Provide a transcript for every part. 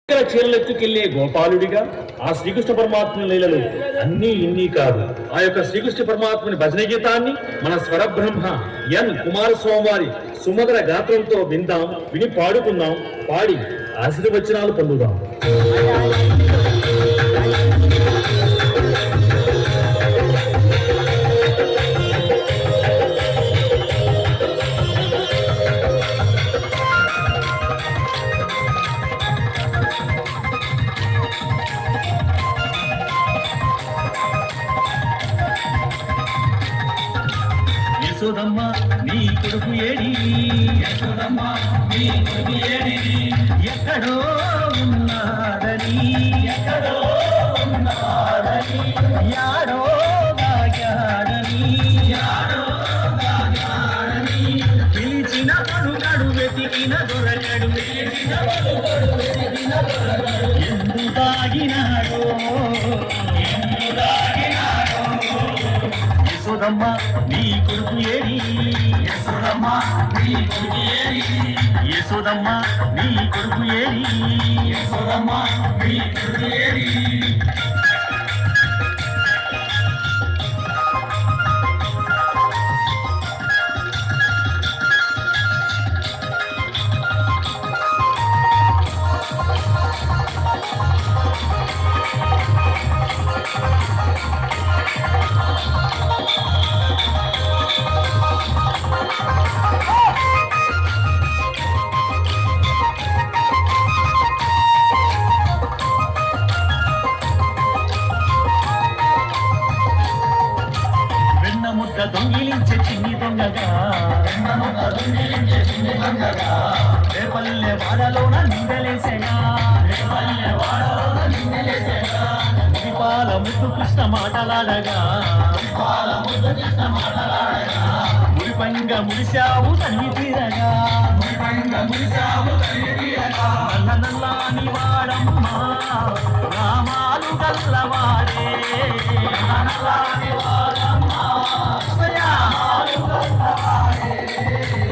చీరలెత్తుకెళ్లే గోపాలుడిగా ఆ శ్రీకృష్ణ పరమాత్మ లీలలు అన్నీ ఇన్ని కాదు. ఆ యొక్క శ్రీకృష్ణ పరమాత్మని భజన గీతాన్ని మన స్వరబ్రహ్మ ఎన్ కుమారస్వామి వారి సుమధుర గాత్రంతో విందాం, విని పాడుకుందాం, పాడి ఆశీర్వచనాలు పొందుదాం. యశోదమ్మ నీ కొడుకు ఏడి, యశోదమ్మ నీ కొడుకు ఏడి, ఎక్కడో ఉన్నాడని, ఎక్కడో ఉన్నాడని, యాడో దాగాడని, యాడో దాగాడని, పిలిచిన పలుకడు వెతికిన దొరకడు, పిలిచిన పలుకడు వెతికిన దొరకడు, ఎందు దాగినాడో, ఎందు దాగినాడో. యశోదమ్మ నీ కొడుకు ఏడి, యశోదమ్మ నీ కొడుకు ఏడి, యశోదమ్మ నీ కొడుకు ఏడి, యశోదమ్మ నీ కొడుకు ఏడి. దొంగిలించే చిన్ని దొంగగా, రేపల్లె వాడలోన నిందలేసేగా, ముడిపాల ముద్దు కృష్ణ మాటలాడగా, ముడిపంగ ముడిశావు తనివి తీరగా, నల్ల నల్లాని వాడమ్మా నామాలు గల్లవాడే, నల్లని వాడమ్మా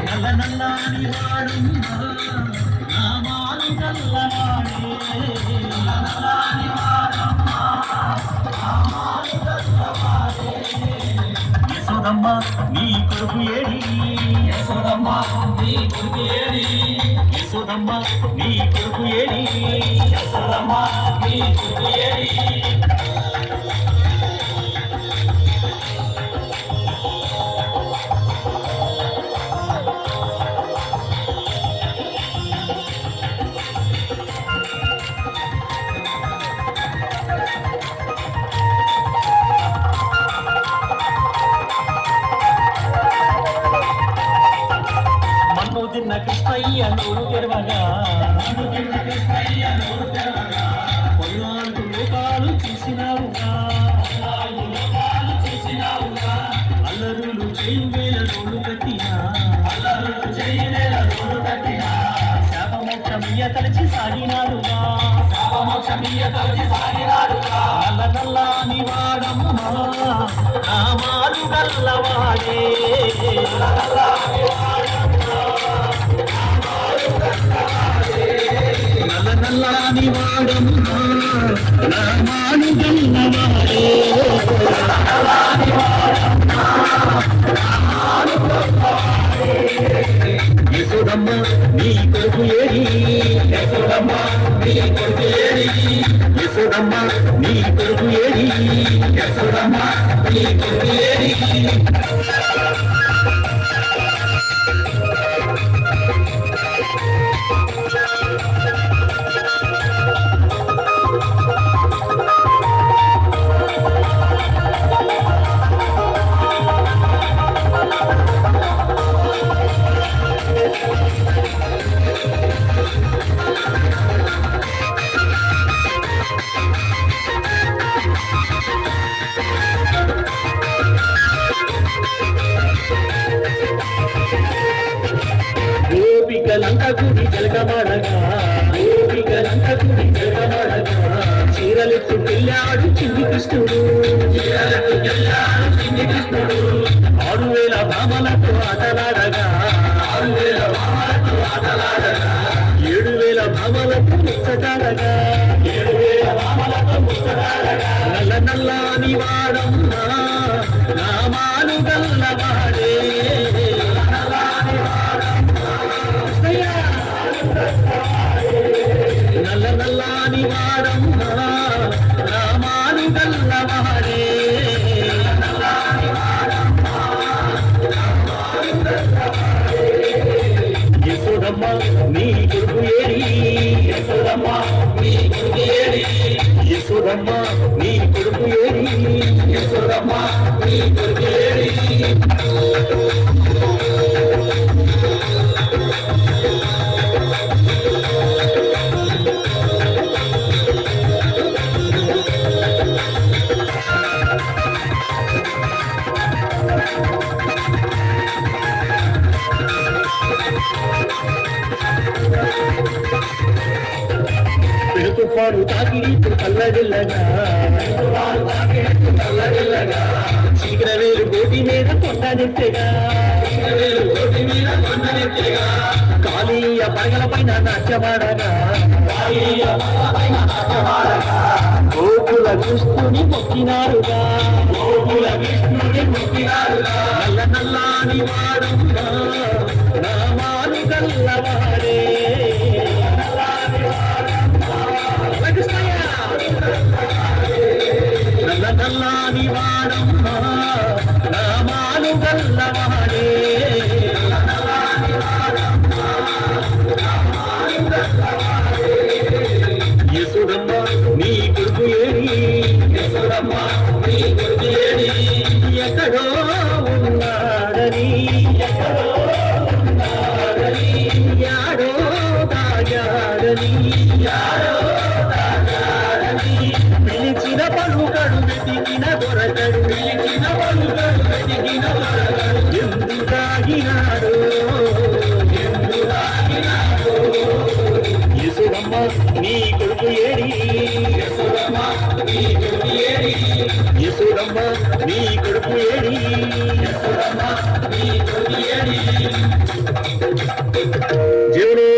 నల్ల నల్లాని వాడమ్మా నామాలు గల్లవాడే, నల్లని వాడమ్మా నామాలు గల్లవాడే. యశోదమ్మ నీ కొడుకు ఏడి, యశోదమ్మ నీ కొడుకు ఏడి, యశోదమ్మ నీ కొడుకు ఏడి, యశోదమ్మ నీ కొడుకు ఏడి. తిన్న కృష్ణయ్య నోరు తెరవగా, పల్నాలుగు లోకాలు చూసినావుగా, అల్లరులు చేయి వేల రోడ్డు కట్టినా, శాపమోక్షమియ తలచి సాగినాడుగా, నల్ల నల్లాని వాడమ్మా నామాలు గల్లవాడే, నల్ల నల్లాని వాడమ్మా నామాలు గల్లవాడే. యశోదమ్మ నీ కొడుకు ఏడి, యశోదమ్మ నీ కొడుకు ఏడి, యశోదమ్మ నీ కొడుకు ఏడి, యశోదమ్మ నీ కొడుకు ఏడి. గోపికలంత గుడి జలకమాడగా, గోపికలంత గుడి జలకమాడగా, చీరలెత్తు పిల్లాడు చిన్ని కృష్ణుడు, చీరలెత్తు పిల్లాడు చిన్ని కృష్ణుడు, 6000 భామలతో ఆటలాడగా, 6000 భామలతో ఆటలాడగా, 7000 భామలతో ముచ్చటాడగా నల్ల నల్లాని వాడమ్మా నామాలు గల్లవాడే నల్ల నల్లాని వాడమ్మా నామాలు గల్లవాడే యశోదమ్మ నీ కొడుకు ఏడి యశోదమ్మ నీ కొడుకు ఏడి యశోదమ్మ నీ కొడుకు ఏడి యశోదమ్మ నీ కొడుకు ఏడి తుఫాను తాకిడితో కల్లడిల్లగా చీకర వేలు గోటి మీద కొండనెత్తెగా కాళీయ పడగల పైన నాట్యమాడగా గోకుల కృష్ణుని మొక్కినారుగా నల్ల నల్లాని వాడమ్మా నామాలు గల్లవాడే నల్ల నల్లాని వాడమ్మా నామాలు గల్లవాడే యశోదమ్మ నీ కొడుకు ఏడి యశోదమ్మ నీ కొడుకు ఏడి ఎక్కడో ఉన్నాడని యాడో తాగాడని పిలిచిన పలుకడు వెతికిన దొరకడు పిలిచిన పలుకడు వెతికిన దొరకడు ఎందుకాగినాడు యశోదమ్మ నీ కొడుకు ఏడి యశోదమ్మ నీ కొడుకు ఏడి యశోదమ్మ నీ కొడుకు ఏడి యశోదమ్మ నీ కొడుకు ఏడి జీవనో